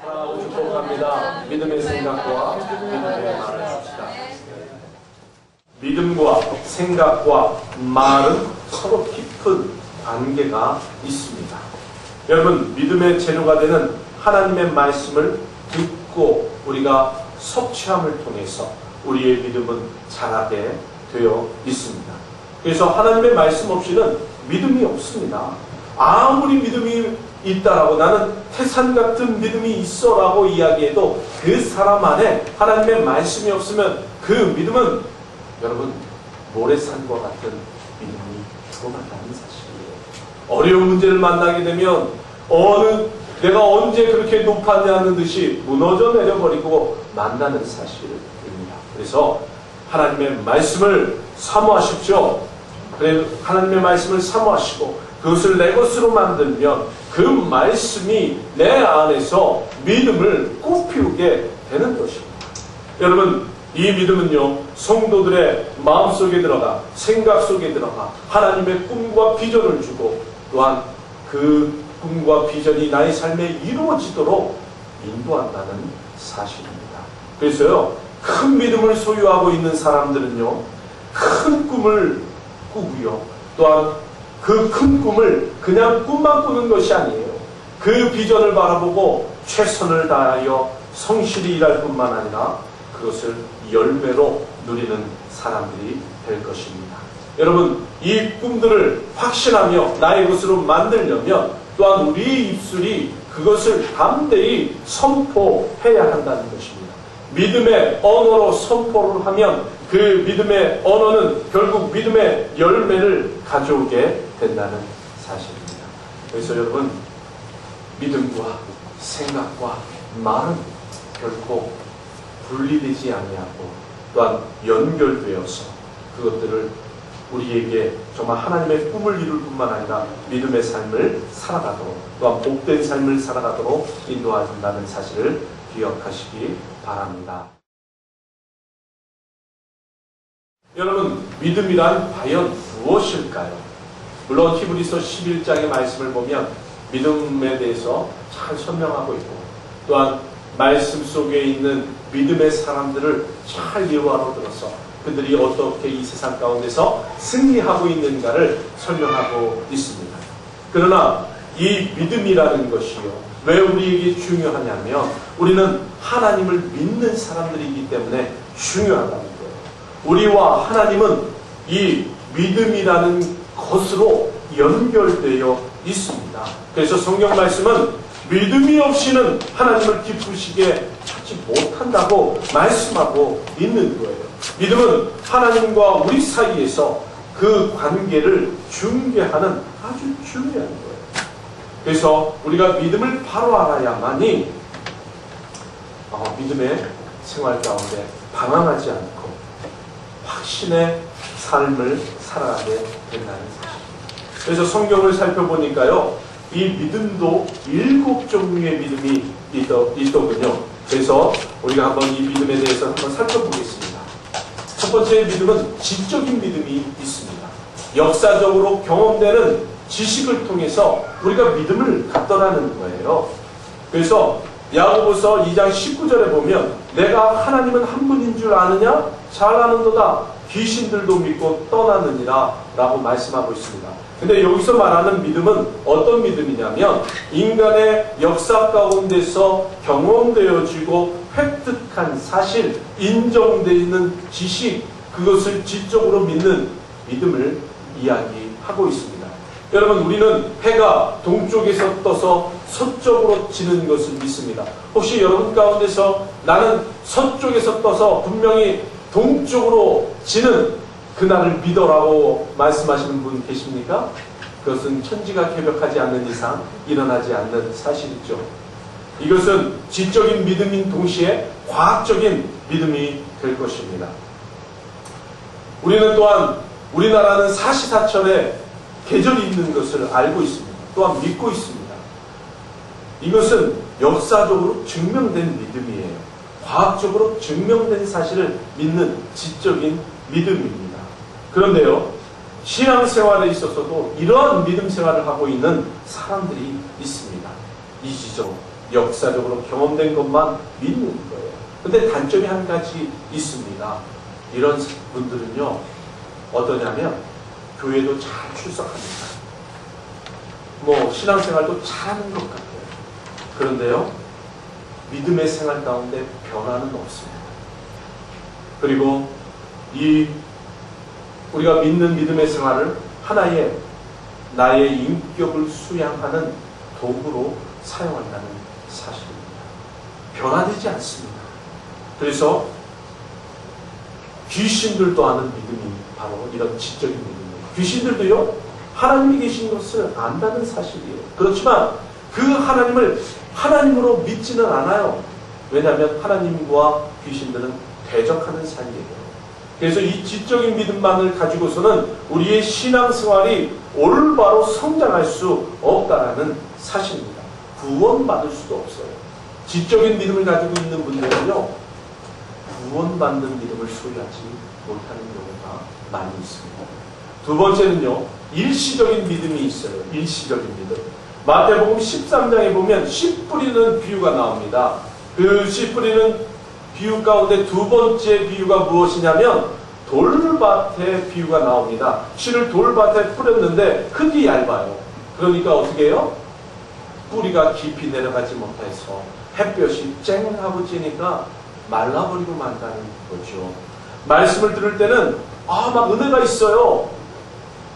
사랑하고 축복합니다. 믿음의 생각과 믿음의 말을 합시다. 믿음과 생각과 말은 서로 깊은 관계가 있습니다. 여러분, 믿음의 재료가 되는 하나님의 말씀을 듣고 우리가 섭취함을 통해서 우리의 믿음은 자라게 되어 있습니다. 그래서 하나님의 말씀 없이는 믿음이 없습니다. 아무리 믿음이 있다라고, 나는 태산 같은 믿음이 있어라고 이야기해도 그 사람 안에 하나님의 말씀이 없으면 그 믿음은 여러분 모래산과 같은 믿음이 드러난다는 사실이에요. 어려운 문제를 만나게 되면 내가 언제 그렇게 높았냐는 듯이 무너져 내려버리고 만나는 사실입니다. 그래서 하나님의 말씀을 사모하십시오. 그래, 하나님의 말씀을 사모하시고 그것을 내 것으로 만들면 그 말씀이 내 안에서 믿음을 꽃피우게 되는 것입니다. 여러분, 이 믿음은요, 성도들의 마음속에 들어가, 생각 속에 들어가 하나님의 꿈과 비전을 주고, 또한 그 꿈과 비전이 나의 삶에 이루어지도록 인도한다는 사실입니다. 그래서요, 큰 믿음을 소유하고 있는 사람들은요, 큰 꿈을 꾸고요, 또한 그 큰 꿈을 그냥 꿈만 꾸는 것이 아니에요. 그 비전을 바라보고 최선을 다하여 성실히 일할 뿐만 아니라 그것을 열매로 누리는 사람들이 될 것입니다. 여러분, 이 꿈들을 확신하며 나의 것으로 만들려면 또한 우리 입술이 그것을 담대히 선포해야 한다는 것입니다. 믿음의 언어로 선포를 하면 그 믿음의 언어는 결국 믿음의 열매를 가져오게 된다는 사실입니다. 그래서 여러분, 믿음과 생각과 말은 결코 분리되지 아니하고 또한 연결되어서 그것들을 우리에게 정말 하나님의 꿈을 이룰 뿐만 아니라 믿음의 삶을 살아가도록, 또한 복된 삶을 살아가도록 인도한다는 사실을 기억하시기 바랍니다. 여러분, 믿음이란 과연 무엇일까요? 물론 히브리서 11장의 말씀을 보면 믿음에 대해서 잘 설명하고 있고, 또한 말씀 속에 있는 믿음의 사람들을 잘 예화로 들어서 그들이 어떻게 이 세상 가운데서 승리하고 있는가를 설명하고 있습니다. 그러나 이 믿음이라는 것이요, 왜 우리에게 중요하냐면 우리는 하나님을 믿는 사람들이기 때문에 중요하다는 거예요. 우리와 하나님은 이 믿음이라는 것으로 연결되어 있습니다. 그래서 성경 말씀은 믿음이 없이는 하나님을 기쁘시게 찾지 못한다고 말씀하고 있는 거예요. 믿음은 하나님과 우리 사이에서 그 관계를 중개하는 아주 중요한 거예요. 그래서 우리가 믿음을 바로 알아야만이 믿음의 생활 가운데 방황하지 않고 확신의 삶을 살아가게 된다는 사실. 그래서 성경을 살펴보니까요, 이 믿음도 7종류의 믿음이 있더군요. 그래서 우리가 한번 이 믿음에 대해서 한번 살펴보겠습니다. 첫 번째 믿음은 지적인 믿음이 있습니다. 역사적으로 경험되는 지식을 통해서 우리가 믿음을 갖더라는 거예요. 그래서 야고보서 2장 19절에 보면 내가 하나님은 한 분인 줄 아느냐? 잘 아는도다. 귀신들도 믿고 떠나느니라 라고 말씀하고 있습니다. 근데 여기서 말하는 믿음은 어떤 믿음이냐면 인간의 역사 가운데서 경험되어지고 획득한 사실, 인정되는 지식, 그것을 지적으로 믿는 믿음을 이야기하고 있습니다. 여러분, 우리는 해가 동쪽에서 떠서 서쪽으로 지는 것을 믿습니다. 혹시 여러분 가운데서 나는 서쪽에서 떠서 분명히 동쪽으로 지는 그날을 믿어라고 말씀하시는 분 계십니까? 그것은 천지가 개벽하지 않는 이상 일어나지 않는 사실이죠. 이것은 지적인 믿음인 동시에 과학적인 믿음이 될 것입니다. 우리는 또한 우리나라는 사시사철에 계절이 있는 것을 알고 있습니다. 또한 믿고 있습니다. 이것은 역사적으로 증명된 믿음이에요. 과학적으로 증명된 사실을 믿는 지적인 믿음입니다. 그런데요, 신앙생활에 있어서도 이러한 믿음 생활을 하고 있는 사람들이 있습니다. 이지적 역사적으로 경험된 것만 믿는 거예요. 근데 단점이 한 가지 있습니다. 이런 분들은요, 어떠냐면 교회도 잘 출석합니다. 신앙생활도 잘하는 것 같아요. 그런데요, 믿음의 생활 가운데 변화는 없습니다. 그리고 우리가 믿는 믿음의 생활을 하나의 나의 인격을 수양하는 도구로 사용한다는 사실입니다. 변화되지 않습니다. 그래서 귀신들도 아는 믿음이 바로 이런 지적인 믿음이에요. 귀신들도요, 하나님이 계신 것을 안다는 사실이에요. 그렇지만 그 하나님을 하나님으로 믿지는 않아요. 왜냐하면 하나님과 귀신들은 대적하는 사이예요. 그래서 이 지적인 믿음만을 가지고서는 우리의 신앙생활이 올바로 성장할 수 없다는 사실입니다. 구원받을 수도 없어요. 지적인 믿음을 가지고 있는 분들은요, 구원받는 믿음을 소유하지 못하는 경우가 많이 있습니다. 두 번째는요, 일시적인 믿음이 있어요. 일시적인 믿음. 마태복음 13장에 보면 씨 뿌리는 비유가 나옵니다. 그 씨 뿌리는 비유 가운데 두 번째 비유가 무엇이냐면 돌밭의 비유가 나옵니다. 씨를 돌밭에 뿌렸는데 흙이 얇아요. 그러니까 어떻게 해요? 뿌리가 깊이 내려가지 못해서 햇볕이 쨍하고 찌니까 말라버리고 만다는 거죠. 말씀을 들을 때는 막 은혜가 있어요.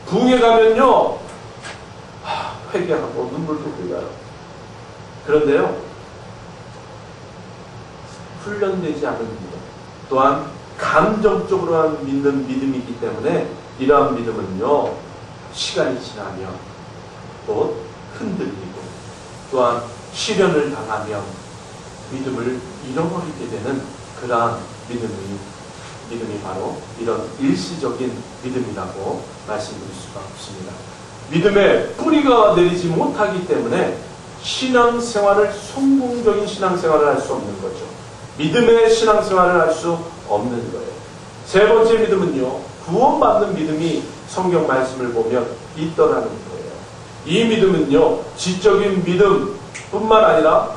부흥에 가면요, 회개하고 눈물도 흘려요. 그런데요, 훈련되지 않은 믿음, 또한 감정적으로 믿는 믿음이기 때문에 이러한 믿음은요, 시간이 지나면 곧 흔들리고 또한 시련을 당하면 믿음을 잃어버리게 되는 그러한 믿음이 바로 이런 일시적인 믿음이라고 말씀드릴 수가 없습니다. 믿음에 뿌리가 내리지 못하기 때문에 신앙생활을, 성공적인 신앙생활을 할 수 없는 거죠. 믿음의 신앙생활을 할 수 없는 거예요. 세 번째 믿음은요, 구원받는 믿음이 성경 말씀을 보면 있더라는 거예요. 이 믿음은요, 지적인 믿음뿐만 아니라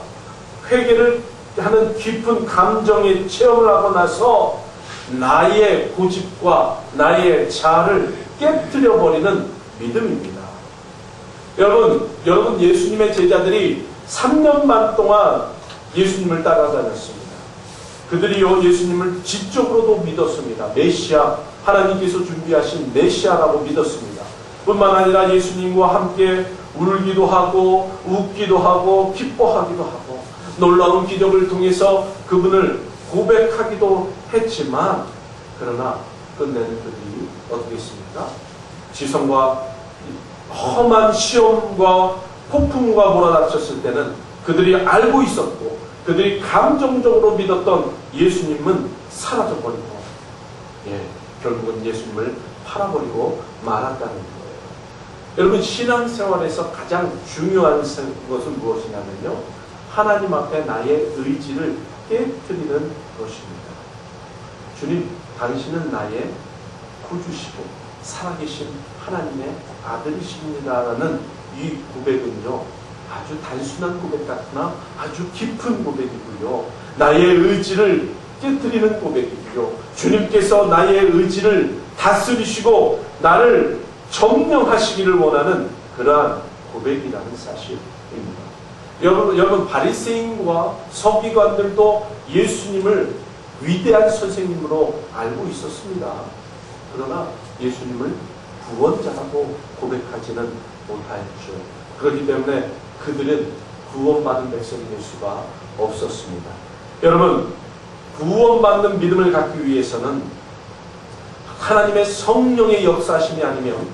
회개를 하는 깊은 감정의 체험을 하고 나서 나의 고집과 나의 자아를 깨뜨려버리는 믿음입니다. 여러분 예수님의 제자들이 3년 반 동안 예수님을 따라다녔습니다. 그들이요, 예수님을 지적으로도 믿었습니다. 메시아, 하나님께서 준비하신 메시아라고 믿었습니다. 뿐만 아니라 예수님과 함께 울기도 하고 웃기도 하고 기뻐하기도 하고 놀라운 기적을 통해서 그분을 고백하기도 했지만, 그러나 끝내는 그들이 어떻게 했습니까? 지성과 험한 시험과 폭풍과 몰아닥쳤을 때는 그들이 알고 있었고 그들이 감정적으로 믿었던 예수님은 사라져버리고, 결국은 예수님을 팔아버리고 말았다는 거예요. 여러분, 신앙생활에서 가장 중요한 것은 무엇이냐면요, 하나님 앞에 나의 의지를 깨뜨리는 것입니다. 주님, 당신은 나의 구주시고 살아계신 하나님의 아들이십니다라는 이 고백은요, 아주 단순한 고백 같으나 아주 깊은 고백이고요, 나의 의지를 깨뜨리는 고백이고요, 주님께서 나의 의지를 다스리시고 나를 점령하시기를 원하는 그러한 고백이라는 사실입니다. 여러분 바리새인과 서기관들도 예수님을 위대한 선생님으로 알고 있었습니다. 그러나 예수님을 구원자라고 고백하지는 못하였죠. 그렇기 때문에 그들은 구원받은 백성이 될 수가 없었습니다. 여러분, 구원받는 믿음을 갖기 위해서는 하나님의 성령의 역사하심이 아니면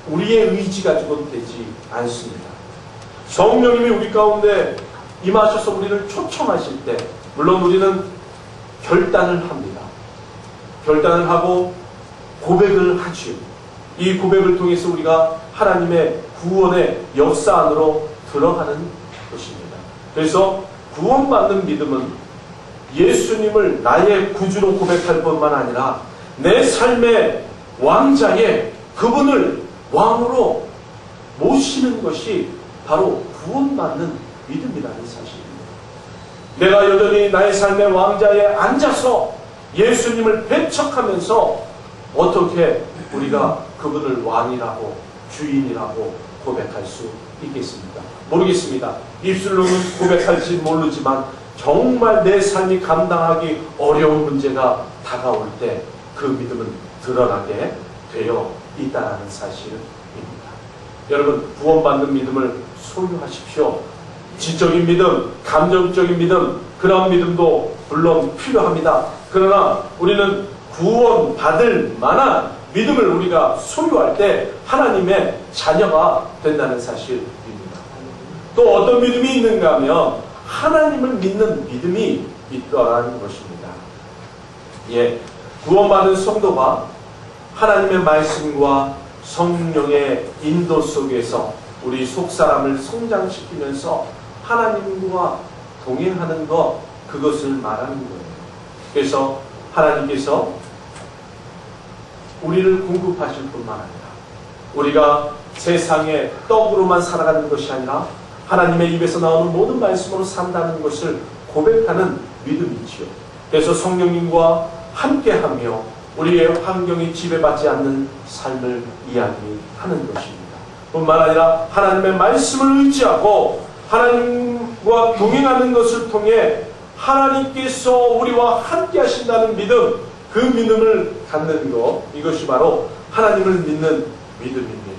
우리의 의지 가지고는 되지 않습니다. 성령님이 우리 가운데 임하셔서 우리를 초청하실 때, 물론 우리는 결단을 합니다. 결단을 하고 고백을 하지요. 이 고백을 통해서 우리가 하나님의 구원의 역사 안으로 들어가는 것입니다. 그래서 구원받는 믿음은 예수님을 나의 구주로 고백할 뿐만 아니라 내 삶의 왕자에 그분을 왕으로 모시는 것이 바로 구원받는 믿음이라는 사실입니다. 내가 여전히 나의 삶의 왕자에 앉아서 예수님을 배척하면서 어떻게 우리가 그분을 왕이라고 주인이라고 고백할 수 있겠습니까? 모르겠습니다. 입술로는 고백할지 모르지만 정말 내 삶이 감당하기 어려운 문제가 다가올 때 그 믿음은 드러나게 되어 있다는 사실입니다. 여러분, 구원받는 믿음을 소유하십시오. 지적인 믿음, 감정적인 믿음, 그런 믿음도 물론 필요합니다. 그러나 우리는 구원받을 만한 믿음을 우리가 소유할 때 하나님의 자녀가 된다는 사실입니다. 또 어떤 믿음이 있는가 하면 하나님을 믿는 믿음이 있더라는 것입니다. 구원받은 성도가 하나님의 말씀과 성령의 인도 속에서 우리 속사람을 성장시키면서 하나님과 동행하는 것, 그것을 말하는 거예요. 그래서 하나님께서 우리를 공급하실 뿐만 아니라 우리가 세상의 떡으로만 살아가는 것이 아니라 하나님의 입에서 나오는 모든 말씀으로 산다는 것을 고백하는 믿음이지요. 그래서 성령님과 함께하며 우리의 환경이 지배받지 않는 삶을 이야기하는 것입니다. 뿐만 아니라 하나님의 말씀을 의지하고 하나님과 동행하는 것을 통해 하나님께서 우리와 함께 하신다는 믿음, 그 믿음을 갖는 것, 이것이 바로 하나님을 믿는 믿음입니다.